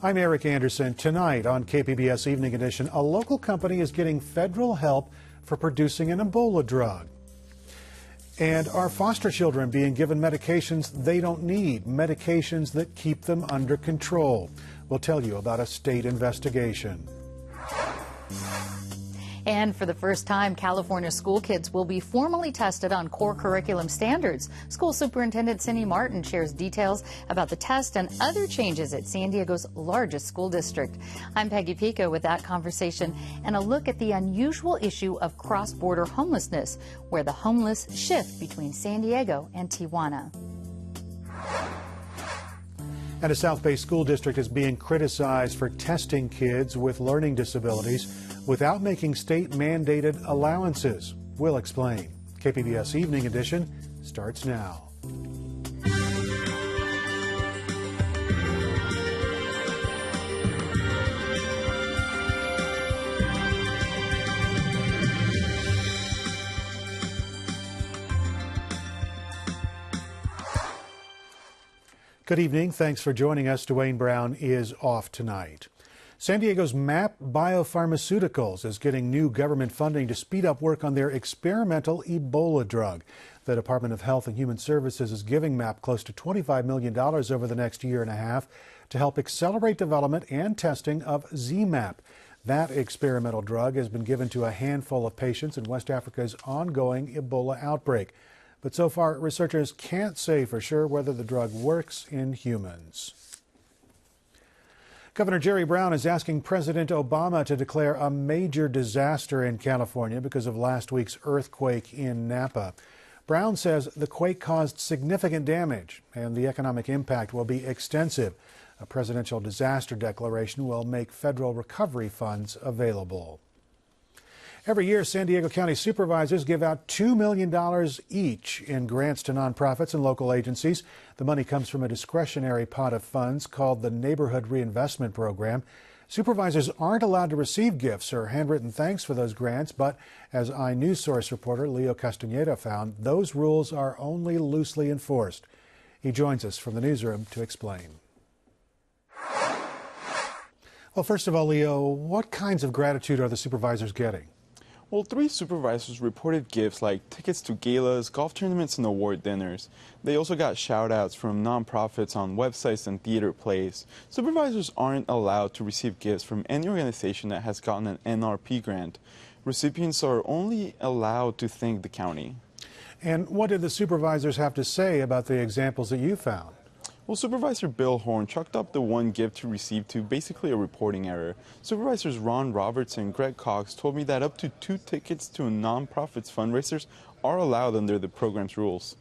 I'm Eric Anderson. Tonight on KPBS Evening Edition, a local company is getting federal help for producing an Ebola drug. And are foster children being given medications they don't need, medications that keep them under control? We'll tell you about a state investigation. And for the first time, California school kids will be formally tested on core curriculum standards. School Superintendent Cindy Martin shares details about the test and other changes at San Diego's largest school district. I'm Peggy Pico with that conversation and a look at the unusual issue of cross-border homelessness, where the homeless shift between San Diego and Tijuana. And a South Bay school district is being criticized for testing kids with learning disabilities without making state-mandated allowances. We'll explain. KPBS Evening Edition starts now. Good evening. Thanks for joining us. Dwayne Brown is off tonight. San Diego's MAP Biopharmaceuticals is getting new government funding to speed up work on their experimental Ebola drug. The Department of Health and Human Services is giving MAP close to $25 million over the next year and a half to help accelerate development and testing of ZMapp. That experimental drug has been given to a handful of patients in West Africa's ongoing Ebola outbreak. But so far, researchers can't say for sure whether the drug works in humans. Governor Jerry Brown is asking President Obama to declare a major disaster in California because of last week's earthquake in Napa. Brown says the quake caused significant damage and the economic impact will be extensive. A presidential disaster declaration will make federal recovery funds available. Every year, San Diego County supervisors give out $2 million each in grants to nonprofits and local agencies. The money comes from a discretionary pot of funds called the Neighborhood Reinvestment Program. Supervisors aren't allowed to receive gifts or handwritten thanks for those grants, but as iNewsSource reporter Leo Castaneda found, those rules are only loosely enforced. He joins us from the newsroom to explain. Well, first of all, Leo, what kinds of gratitude are the supervisors getting? Well, 3 supervisors reported gifts like tickets to galas, golf tournaments, and award dinners. They also got shout-outs from nonprofits on websites and theater plays. Supervisors aren't allowed to receive gifts from any organization that has gotten an NRP grant. Recipients are only allowed to thank the county. And what did the supervisors have to say about the examples that you found? Well, Supervisor Bill Horn chalked up the one gift to receive to basically a reporting error. Supervisors Ron Roberts and Greg Cox told me that up to 2 tickets to a nonprofit's fundraisers are allowed under the program's rules.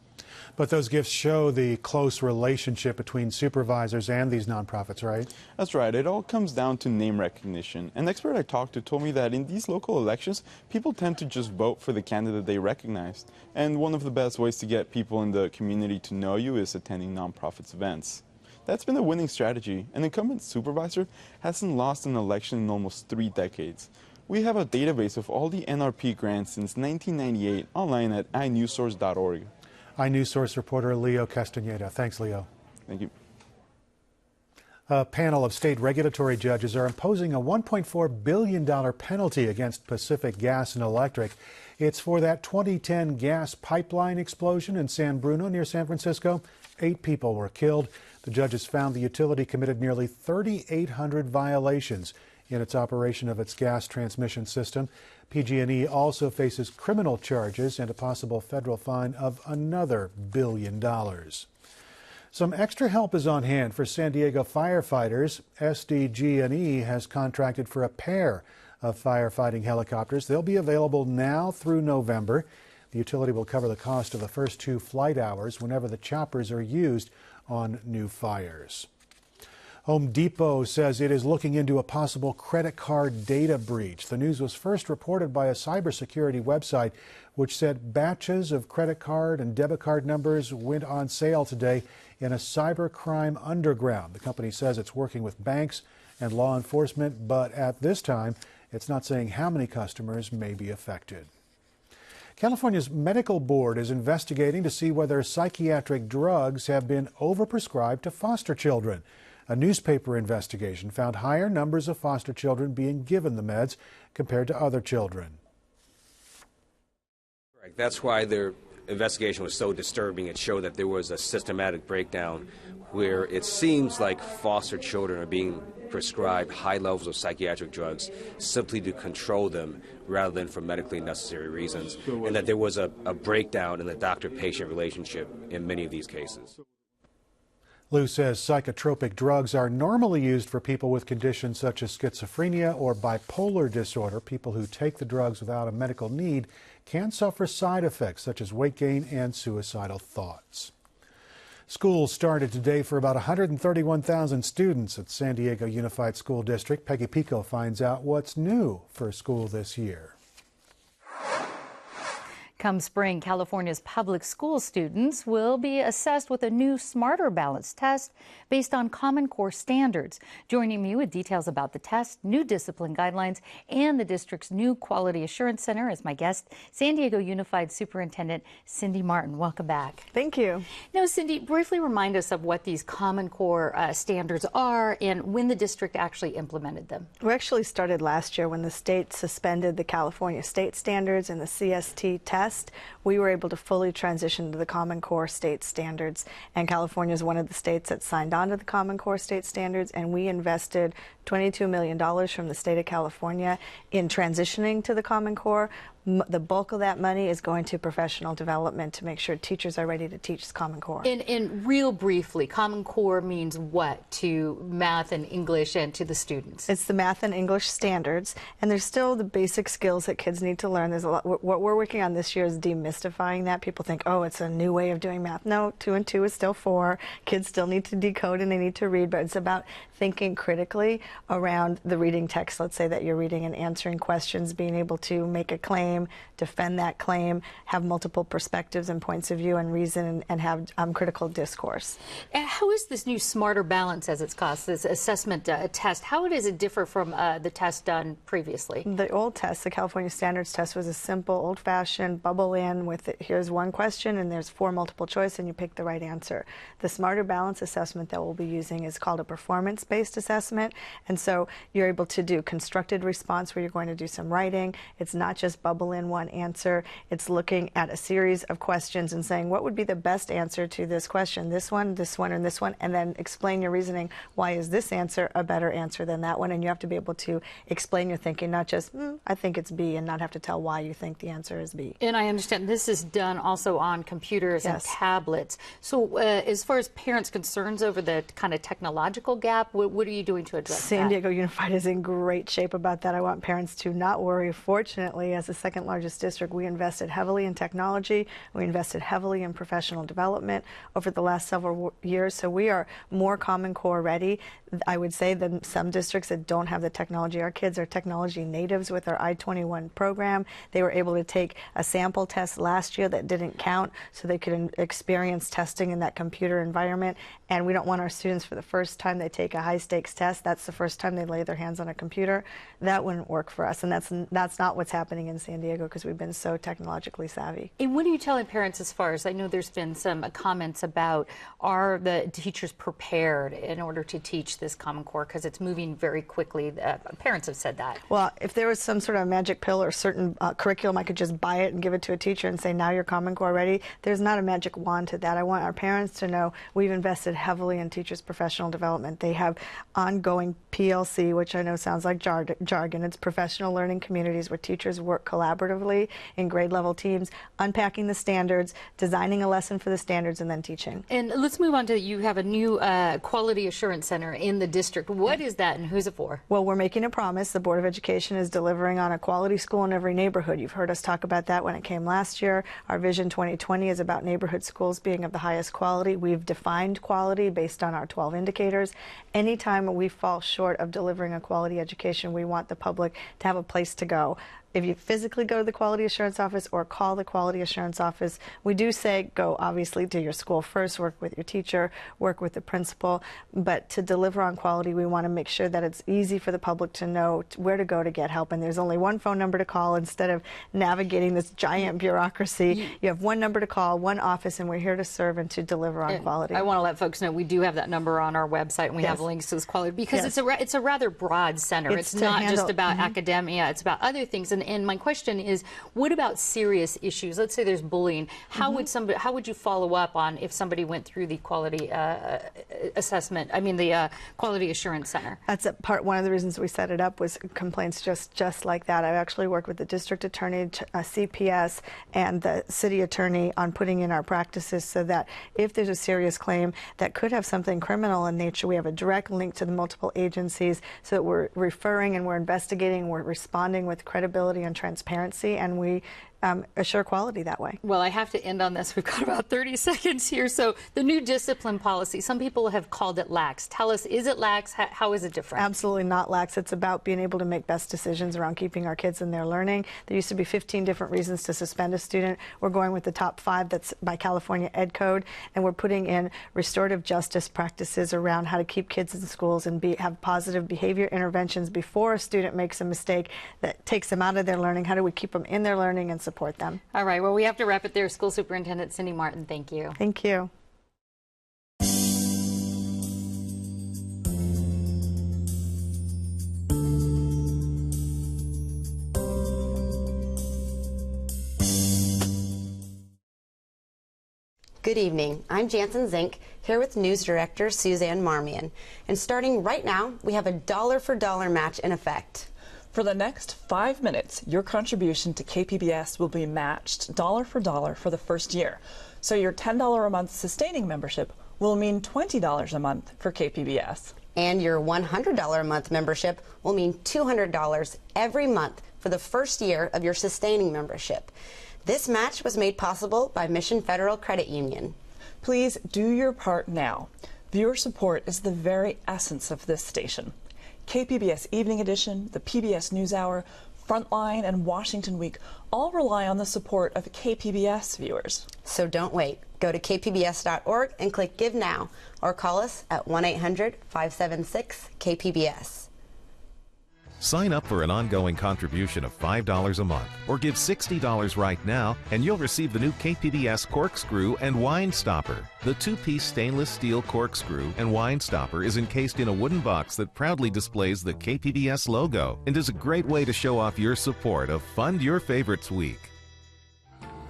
But those gifts show the close relationship between supervisors and these nonprofits, right? That's right. It all comes down to name recognition. An expert I talked to told me that in these local elections, people tend to just vote for the candidate they recognized. And one of the best ways to get people in the community to know you is attending nonprofits events. That's been a winning strategy. An incumbent supervisor hasn't lost an election in almost 3 decades. We have a database of all the NRP grants since 1998 online at iNewsSource.org. iNewsSource reporter Leo Castaneda. Thanks, Leo. Thank you. A panel of state regulatory judges are imposing a $1.4 billion penalty against Pacific Gas and Electric. It's for that 2010 gas pipeline explosion in San Bruno near San Francisco. 8 people were killed. The judges found the utility committed nearly 3,800 violations in its operation of its gas transmission system. PG&E also faces criminal charges and a possible federal fine of another $1 billion. Some extra help is on hand for San Diego firefighters. SDG&E has contracted for a pair of firefighting helicopters. They'll be available now through November. The utility will cover the cost of the first 2 flight hours whenever the choppers are used on new fires. Home Depot says it is looking into a possible credit card data breach. The news was first reported by a cybersecurity website which said batches of credit card and debit card numbers went on sale today in a cybercrime underground. The company says it's working with banks and law enforcement, but at this time, it's not saying how many customers may be affected. California's medical board is investigating to see whether psychiatric drugs have been overprescribed to foster children. A newspaper investigation found higher numbers of foster children being given the meds compared to other children. That's why their investigation was so disturbing. It showed that there was a systematic breakdown where it seems like foster children are being prescribed high levels of psychiatric drugs simply to control them rather than for medically necessary reasons, and that there was a breakdown in the doctor-patient relationship in many of these cases. Lou says psychotropic drugs are normally used for people with conditions such as schizophrenia or bipolar disorder. People who take the drugs without a medical need can suffer side effects such as weight gain and suicidal thoughts. School started today for about 131,000 students at San Diego Unified School District. Peggy Pico finds out what's new for school this year. Come spring, California's public school students will be assessed with a new Smarter Balance test based on Common Core standards. Joining me with details about the test, new discipline guidelines, and the district's new Quality Assurance Center is my guest, San Diego Unified Superintendent Cindy Martin. Welcome back. Thank you. Now, Cindy, briefly remind us of what these Common Core standards are and when the district actually implemented them. We actually started last year when the state suspended the California state standards and the CST test. We were able to fully transition to the Common Core state standards, and California is one of the states that signed on to the Common Core state standards, and we invested $22 million from the state of California in transitioning to the Common Core. The bulk of that money is going to professional development to make sure teachers are ready to teach Common Core. And real briefly, Common Core means what to math and English and to the students? It's the math and English standards, and there's still the basic skills that kids need to learn. There's a lot. What we're working on this year is demystifying that. People think, oh, it's a new way of doing math. No, 2 and 2 is still 4. Kids still need to decode and they need to read, but it's about thinking critically around the reading text. Let's say that you're reading and answering questions, being able to make a claim, defend that claim, have multiple perspectives and points of view and reason, and have critical discourse. And how is this new Smarter Balance, as it's called, this assessment test, how does it differ from the test done previously? The old test, the California Standards test, was a simple, old-fashioned bubble in with here's one question and there's 4 multiple choice and you pick the right answer. The Smarter Balance assessment that we'll be using is called a performance-based assessment, and so you're able to do constructed response where you're going to do some writing. It's not just bubble in one answer. It's looking at a series of questions and saying what would be the best answer to this question, this one, and this one, and then explain your reasoning. Why is this answer a better answer than that one? And you have to be able to explain your thinking, not just I think it's B, and not have to tell why you think the answer is B. And I understand this is done also on computers and tablets. So as far as parents' concerns over the kind of technological gap, what are you doing to address that? San Diego Unified is in great shape about that. I want parents to not worry. Fortunately, as the second largest district, we invested heavily in technology. We invested heavily in professional development over the last several years. So we are more Common Core ready, I would say, than some districts that don't have the technology. Our kids are technology natives with our I-21 program. They were able to take a sample test last year that didn't count so they could experience testing in that computer environment. And we don't want our students, for the first time they take a high-stakes test, that's the first time they lay their hands on a computer. That wouldn't work for us, and that's not what's happening in San Diego because we've been so technologically savvy. And what are you telling parents as far as, I know there's been some comments about, are the teachers prepared in order to teach this Common Core because it's moving very quickly? Parents have said that. Well, if there was some sort of magic pill or certain curriculum, I could just buy it and give it to a teacher and say, now you're Common Core ready. There's not a magic wand to that. I want our parents to know we've invested heavily in teachers' professional development. They have ongoing PLC, which I know sounds like jargon. It's professional learning communities where teachers work collaboratively in grade level teams, unpacking the standards, designing a lesson for the standards, and then teaching. And let's move on to, you have a new Quality Assurance Center in the district. What is that and who's it for? Well, we're making a promise. The Board of Education is delivering on a quality school in every neighborhood. You've heard us talk about that when it came last year. Our Vision 2020 is about neighborhood schools being of the highest quality. We've defined quality based on our 12 indicators. Anytime we fall short of delivering a quality education, we want the public to have a place to go. if you physically go to the quality assurance office or call the quality assurance office, we do say go obviously to your school first, work with your teacher, work with the principal, but to deliver on quality, we want to make sure that it's easy for the public to know where to go to get help. And there's only one phone number to call instead of navigating this giant bureaucracy. You have one number to call, one office, and we're here to serve and to deliver on quality. I want to let folks know we do have that number on our website, and we have links to this quality because it's a rather broad center. It's not just about academia, it's about other things. And my question is, what about serious issues? Let's say there's bullying. How would you follow up on if somebody went through the quality assessment? I mean, the quality assurance center. That's one of the reasons we set it up was complaints just like that. I've actually worked with the district attorney, CPS, and the city attorney on putting in our practices so that if there's a serious claim that could have something criminal in nature, we have a direct link to the multiple agencies so that we're referring and we're investigating, we're responding with credibility and transparency, and we assure quality that way. Well, I have to end on this. We've got about 30 seconds here. So the new discipline policy, some people have called it lax. Tell us, is it lax? How is it different? Absolutely not lax. It's about being able to make best decisions around keeping our kids in their learning. There used to be 15 different reasons to suspend a student. We're going with the top 5 that's by California Ed Code, and we're putting in restorative justice practices around how to keep kids in schools and have positive behavior interventions before a student makes a mistake that takes them out of their learning. How do we keep them in their learning and support them? All right, well, we have to wrap it there. School Superintendent Cindy Martin, thank you. Thank you. Good evening. I'm Jansen Zink, here with News Director Suzanne Marmion. And starting right now, we have a dollar-for-dollar match in effect. For the next 5 minutes, your contribution to KPBS will be matched dollar for dollar for the first year. So your $10 a month sustaining membership will mean $20 a month for KPBS. And your $100 a month membership will mean $200 every month for the first year of your sustaining membership. This match was made possible by Mission Federal Credit Union. Please do your part now. Viewer support is the very essence of this station. KPBS Evening Edition, the PBS NewsHour, Frontline, and Washington Week all rely on the support of KPBS viewers. So don't wait. Go to kpbs.org and click Give Now, or call us at 1-800-576-KPBS. Sign up for an ongoing contribution of $5 a month, or give $60 right now, and you'll receive the new KPBS Corkscrew and Wine Stopper. The 2-piece stainless steel corkscrew and wine stopper is encased in a wooden box that proudly displays the KPBS logo and is a great way to show off your support of Fund Your Favorites Week.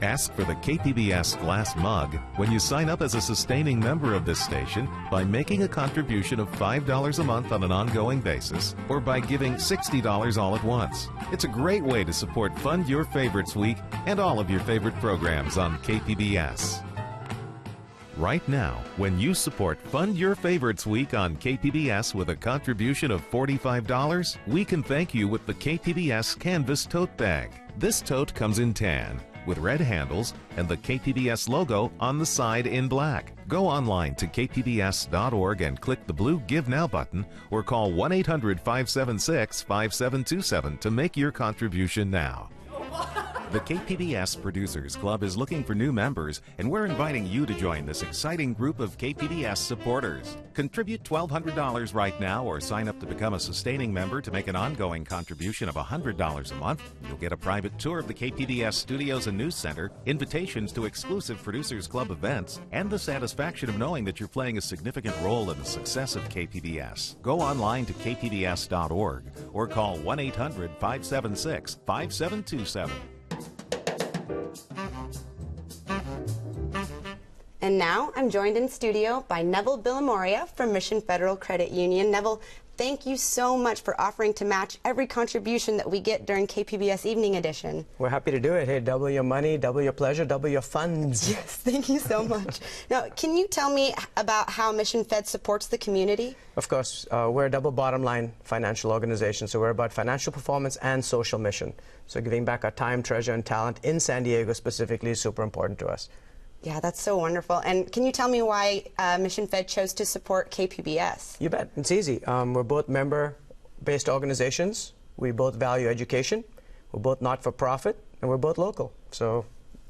Ask for the KPBS glass mug when you sign up as a sustaining member of this station by making a contribution of $5 a month on an ongoing basis, or by giving $60 all at once. It's a great way to support Fund Your Favorites Week and all of your favorite programs on KPBS. Right now, when you support Fund Your Favorites Week on KPBS with a contribution of $45, we can thank you with the KPBS Canvas Tote Bag. This tote comes in tan, with red handles and the KPBS logo on the side in black. Go online to kpbs.org and click the blue Give Now button, or call 1-800-576-5727 to make your contribution now. The KPBS Producers Club is looking for new members, and we're inviting you to join this exciting group of KPBS supporters. Contribute $1,200 right now, or sign up to become a sustaining member to make an ongoing contribution of $100 a month. You'll get a private tour of the KPBS studios and news center, invitations to exclusive Producers Club events, and the satisfaction of knowing that you're playing a significant role in the success of KPBS. Go online to kpbs.org or call 1-800-576-5727. And now I'm joined in studio by Neville Villamoria from Mission Federal Credit Union. Neville, thank you so much for offering to match every contribution that we get during KPBS Evening Edition. We're happy to do it. Hey, double your money, double your pleasure, double your funds. Yes, thank you so much. Now, can you tell me about how Mission Fed supports the community? Of course, we're a double bottom line financial organization, so we're about financial performance and social mission. So giving back our time, treasure, and talent in San Diego specifically is super important to us. Yeah, that's so wonderful. And can you tell me why Mission Fed chose to support KPBS? You bet. It's easy. We're both member-based organizations. We both value education. We're both not-for-profit, and we're both local. So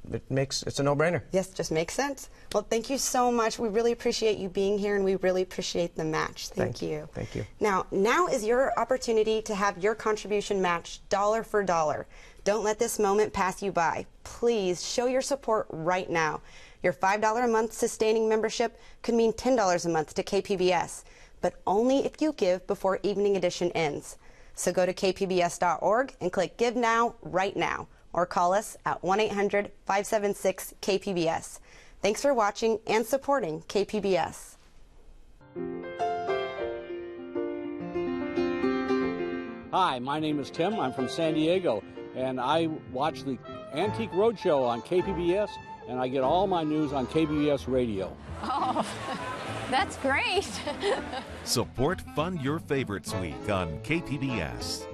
it's a no-brainer. Yes, just makes sense. Well, thank you so much. We really appreciate you being here, and we really appreciate the match. Thank you. Thank you. Now is your opportunity to have your contribution matched dollar for dollar. Don't let this moment pass you by. Please show your support right now. Your $5 a month sustaining membership could mean $10 a month to KPBS, but only if you give before Evening Edition ends. So go to kpbs.org and click Give Now right now, or call us at 1-800-576-KPBS. Thanks for watching and supporting KPBS. Hi, my name is Tim. I'm from San Diego, and I watch the Antique Roadshow on KPBS, and I get all my news on KPBS Radio. Oh, that's great. Support Fund Your Favorites Week on KPBS.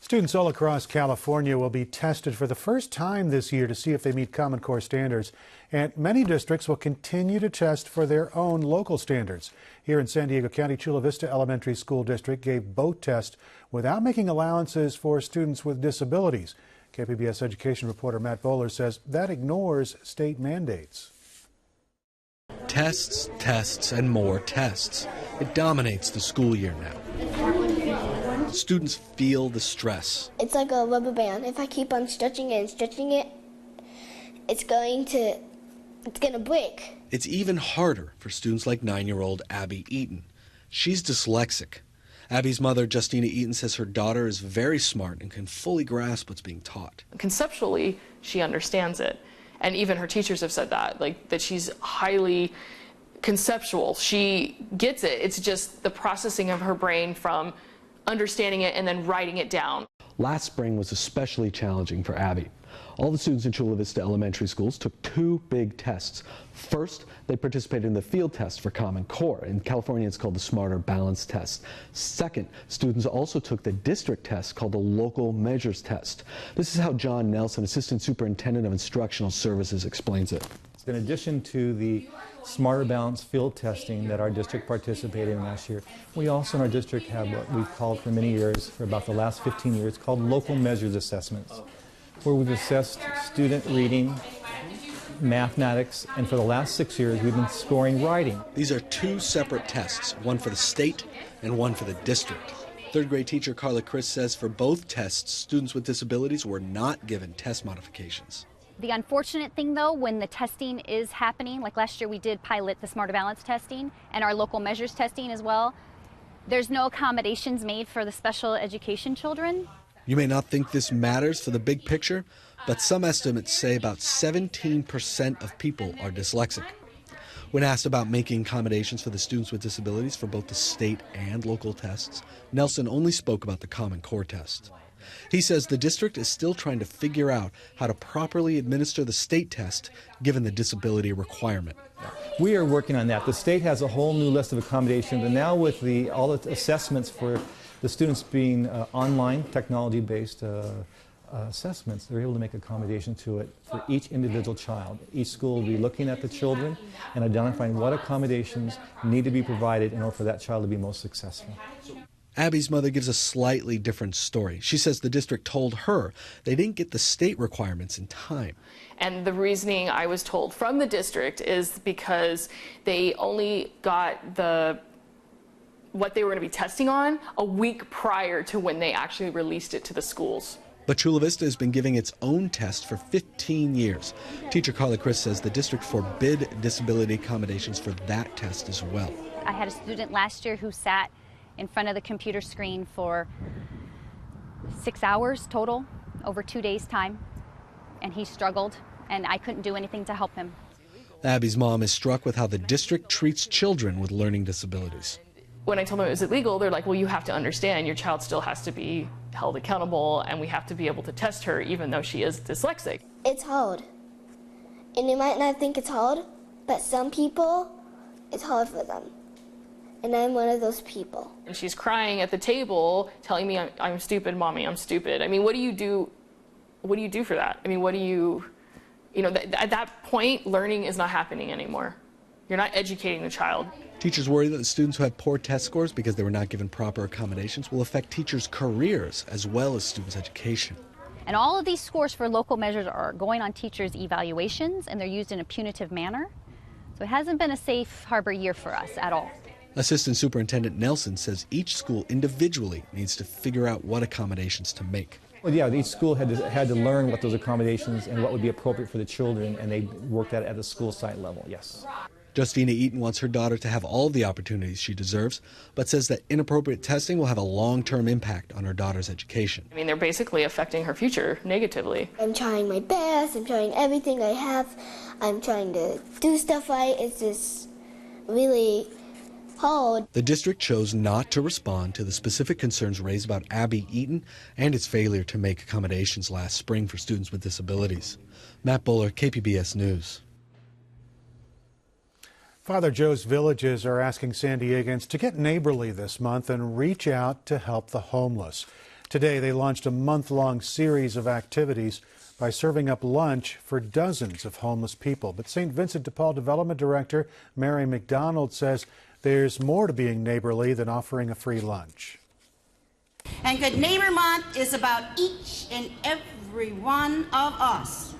Students all across California will be tested for the first time this year to see if they meet Common Core standards. And many districts will continue to test for their own local standards. Here in San Diego County, Chula Vista Elementary School District gave both tests without making allowances for students with disabilities. KPBS education reporter Matt Bowler says that ignores state mandates. Tests, tests, and more tests. It dominates the school year now. Students feel the stress. It's like a rubber band. If I keep on stretching it and stretching it, it's going to break. It's even harder for students like 9-year-old Abby Eaton. She's dyslexic. Abby's mother, Justina Eaton, says her daughter is very smart and can fully grasp what's being taught. Conceptually, she understands it. And even her teachers have said that, that she's highly conceptual. She gets it. It's just the processing of her brain from understanding it and then writing it down. Last spring was especially challenging for Abby. All the students in Chula Vista Elementary schools took 2 big tests. First, they participated in the field test for Common Core. In California, it's called the Smarter Balance Test. Second, students also took the district test called the Local Measures Test. This is how John Nelson, Assistant Superintendent of Instructional Services, explains it. In addition to the Smarter Balance field testing that our district participated in last year, we also in our district have what we've called for many years, for about the last 15 years, called Local Measures Assessments, where we've assessed student reading, mathematics, and for the last 6 years we've been scoring writing. These are 2 separate tests, one for the state and one for the district. 3rd grade teacher Carla Chris says for both tests, students with disabilities were not given test modifications. The unfortunate thing, though, when the testing is happening, like last year we did pilot the Smarter Balance testing and our local measures testing as well, there's no accommodations made for the special education children. You may not think this matters for the big picture, but some estimates say about 17% of people are dyslexic. When asked about making accommodations for the students with disabilities for both the state and local tests, Nelson only spoke about the Common Core test. He says the district is still trying to figure out how to properly administer the state test given the disability requirement. We are working on that. The state has a whole new list of accommodations, and now with all the assessments for the students being online, technology-based assessments, they're able to make accommodation to it for each individual child. Each school will be looking at the children and identifying what accommodations need to be provided in order for that child to be most successful. Abby's mother gives a slightly different story. She says the district told her they didn't get the state requirements in time. And the reasoning I was told from the district is because they only got what they were going to be testing on a week prior to when they actually released it to the schools. But Chula Vista has been giving its own test for 15 years. Teacher Carla Chris says the district forbid disability accommodations for that test as well. I had a student last year who sat in front of the computer screen for 6 hours total over 2 days' time, and he struggled, and I couldn't do anything to help him. Abby's mom is struck with how the district treats children with learning disabilities. When I told them it was illegal, they're like, well, you have to understand your child still has to be held accountable, and we have to be able to test her even though she is dyslexic. It's hard. And you might not think it's hard, but some people, it's hard for them. and I'm one of those people. And she's crying at the table, telling me, I'm stupid, Mommy, I'm stupid. I mean, what do you do? What do you do for that? I mean, what do you know, at that point, learning is not happening anymore. You're not educating the child. Teachers worry that the students who have poor test scores because they were not given proper accommodations will affect teachers' careers as well as students' education. And all of these scores for local measures are going on teachers' evaluations, and they're used in a punitive manner. So it hasn't been a safe harbor year for us at all. Assistant Superintendent Nelson says each school individually needs to figure out what accommodations to make. Well, yeah, each school had to learn what those accommodations and what would be appropriate for the children, and they worked at the school site level, yes. Justina Eaton wants her daughter to have all the opportunities she deserves, but says that inappropriate testing will have a long-term impact on her daughter's education. I mean, they're basically affecting her future negatively. I'm trying my best, I'm trying everything I have, I'm trying to do stuff right. It's just really hard. The district chose not to respond to the specific concerns raised about Abby Eaton and its failure to make accommodations last spring for students with disabilities. Matt Buller, KPBS News. Father Joe's villages are asking San Diegans to get neighborly this month and reach out to help the homeless. Today, they launched a month-long series of activities by serving up lunch for dozens of homeless people. But St. Vincent de Paul Development Director Mary McDonald says there's more to being neighborly than offering a free lunch. And Good Neighbor Month is about each and every one of us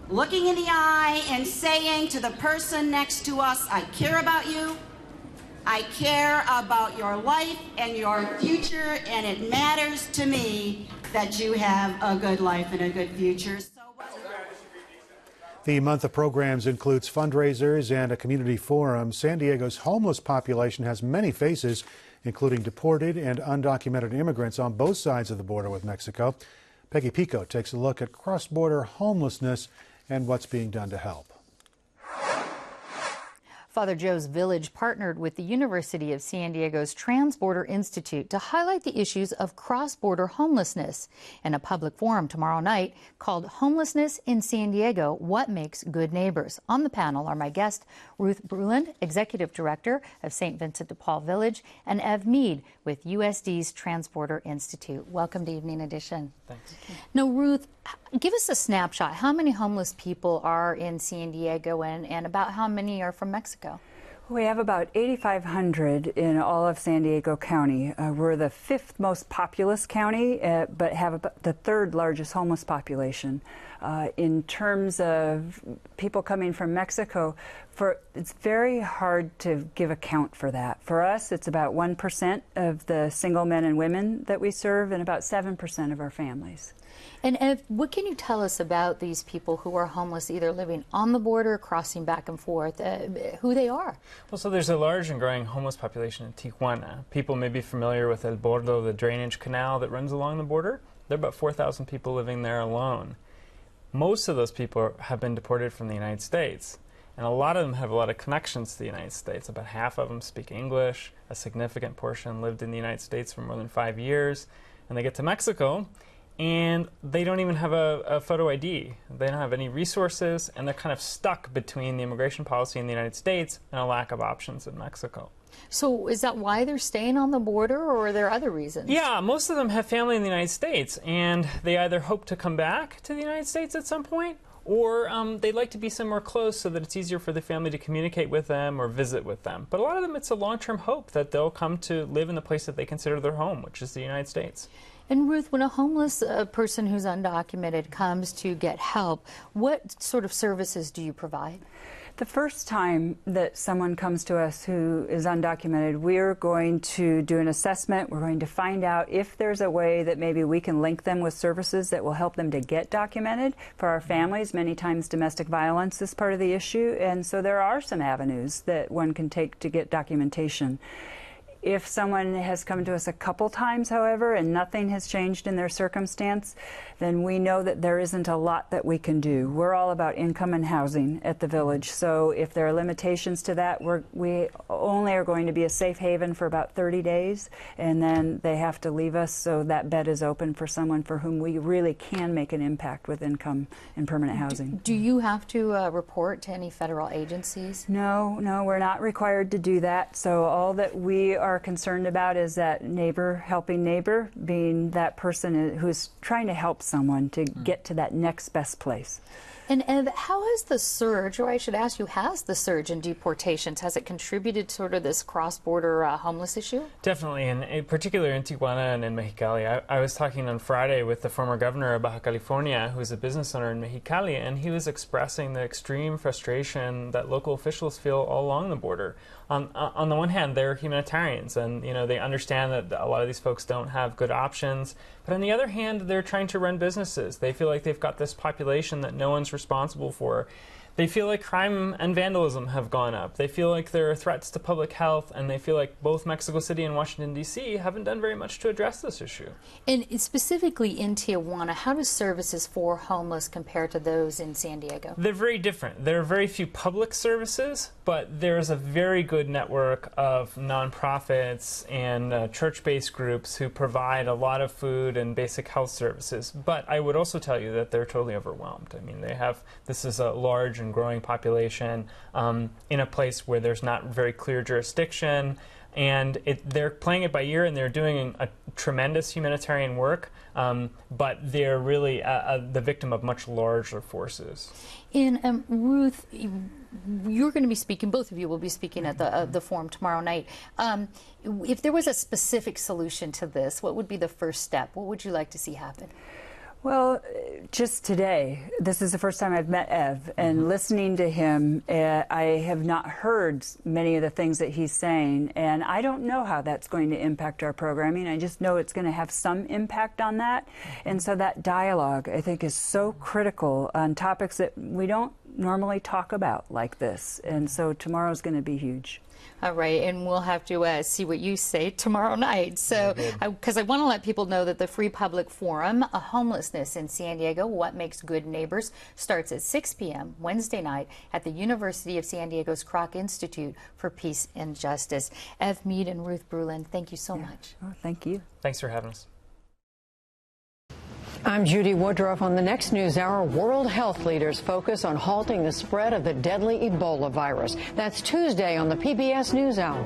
looking in the eye and saying to the person next to us, I care about you, I care about your life and your future, and it matters to me that you have a good life and a good future. The month of programs includes fundraisers and a community forum. San Diego's homeless population has many faces, including deported and undocumented immigrants on both sides of the border with Mexico. Peggy Pico takes a look at cross-border homelessness and what's being done to help. Father Joe's Village partnered with the University of San Diego's Transborder Institute to highlight the issues of cross-border homelessness in a public forum tomorrow night called Homelessness in San Diego, What Makes Good Neighbors. On the panel are my guest, Ruth Bruland, Executive Director of St. Vincent de Paul Village, and Ev Mead with USD's Transborder Institute. Welcome to Evening Edition. Thanks. Now, Ruth, give us a snapshot. How many homeless people are in San Diego, and about how many are from Mexico? We have about 8,500 in all of San Diego County. We're the 5th most populous county, but have about the 3rd largest homeless population. In terms of people coming from Mexico, it's very hard to give a count for that. For us, it's about 1% of the single men and women that we serve and about 7% of our families. And Ev, what can you tell us about these people who are homeless, either living on the border, crossing back and forth, who they are? Well, so there's a large and growing homeless population in Tijuana. People may be familiar with El Bordo, the drainage canal that runs along the border. There are about 4,000 people living there alone. Most of those people have been deported from the United States, and a lot of them have a lot of connections to the United States. About half of them speak English. A significant portion lived in the United States for more than 5 years, and they get to Mexico, and they don't even have a photo ID. They don't have any resources, and they're kind of stuck between the immigration policy in the United States and a lack of options in Mexico. So is that why they're staying on the border, or are there other reasons? Yeah, most of them have family in the United States, and they either hope to come back to the United States at some point, or they'd like to be somewhere close so that it's easier for the family to communicate with them or visit with them. But a lot of them, it's a long-term hope that they'll come to live in the place that they consider their home, which is the United States. And Ruth, when a homeless person who's undocumented comes to get help, what sort of services do you provide? The first time that someone comes to us who is undocumented, we're going to do an assessment. We're going to find out if there's a way that maybe we can link them with services that will help them to get documented. For our families, many times domestic violence is part of the issue, and so there are some avenues that one can take to get documentation. If someone has come to us a couple times, however, and nothing has changed in their circumstance, then we know that there isn't a lot that we can do. We're all about income and housing at the Village, so if there are limitations to that, we only are going to be a safe haven for about 30 days, and then they have to leave us, so that bed is open for someone for whom we really can make an impact with income and permanent housing. Do you have to report to any federal agencies? No, we're not required to do that, so all that we are concerned about is that neighbor helping neighbor, being that person who's trying to help someone to get to that next best place. And Ev, how has the surge, or I should ask you, has the surge in deportations, has it contributed to sort of this cross-border homeless issue? Definitely, and in particular in Tijuana and in Mexicali. I was talking on Friday with the former governor of Baja California, who's a business owner in Mexicali, and he was expressing the extreme frustration that local officials feel all along the border. On the one hand, they're humanitarians, and they understand that a lot of these folks don't have good options. But on the other hand, they're trying to run businesses. They feel like they've got this population that no one's responsible for. They feel like crime and vandalism have gone up. They feel like there are threats to public health, and they feel like both Mexico City and Washington, D.C. haven't done very much to address this issue. And specifically in Tijuana, how do services for homeless compare to those in San Diego? They're very different. There are very few public services, but there's a very good network of nonprofits and church-based groups who provide a lot of food and basic health services. But I would also tell you that they're totally overwhelmed. I mean, this is a large and growing population in a place where there's not very clear jurisdiction, and they're playing it by ear, and they're doing a tremendous humanitarian work, but they're really the victim of much larger forces. And Ruth, you're going to be speaking, both of you will be speaking at the forum tomorrow night. If there was a specific solution to this, what would be the first step? What would you like to see happen? Well, just today, this is the first time I've met Ev, and listening to him, I have not heard many of the things that he's saying, and I don't know how that's going to impact our programming. I just know it's going to have some impact on that, and so that dialogue, I think, is so critical on topics that we don't normally talk about like this, and so tomorrow's going to be huge. All right, and we'll have to see what you say tomorrow night. So, because I want to let people know that the Free Public Forum, a homelessness in San Diego, What Makes Good Neighbors, starts at 6 p.m. Wednesday night at the University of San Diego's Kroc Institute for Peace and Justice. Ev Mead and Ruth Brulin, thank you so much. Oh, thank you. Thanks for having us. I'm Judy Woodruff. On the next NewsHour, world health leaders focus on halting the spread of the deadly Ebola virus. That's Tuesday on the PBS NewsHour.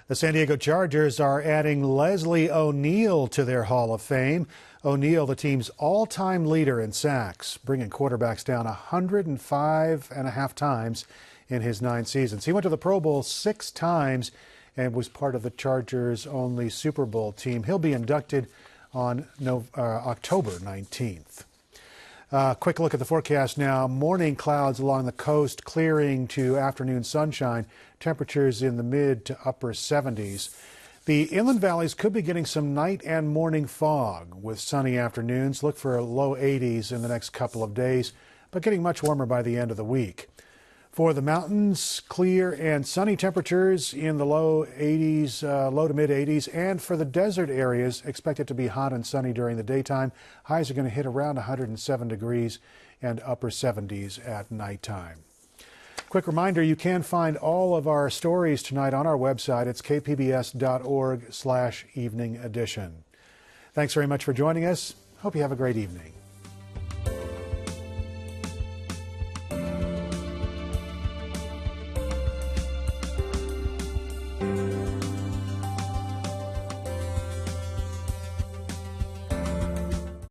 The San Diego Chargers are adding Leslie O'Neal to their Hall of Fame. O'Neal, the team's all-time leader in sacks, bringing quarterbacks down 105.5 times in his 9 seasons. He went to the Pro Bowl 6 times and was part of the Chargers' only Super Bowl team. He'll be inducted on October 19th. Quick look at the forecast now. Morning clouds along the coast, clearing to afternoon sunshine. Temperatures in the mid to upper 70s. The inland valleys could be getting some night and morning fog with sunny afternoons. Look for low 80s in the next couple of days, but getting much warmer by the end of the week. For the mountains, clear and sunny temperatures in the low 80s, low to mid 80s. And for the desert areas, expect it to be hot and sunny during the daytime. Highs are going to hit around 107 degrees and upper 70s at nighttime. Quick reminder, you can find all of our stories tonight on our website. It's kpbs.org/evening edition. Thanks very much for joining us. Hope you have a great evening.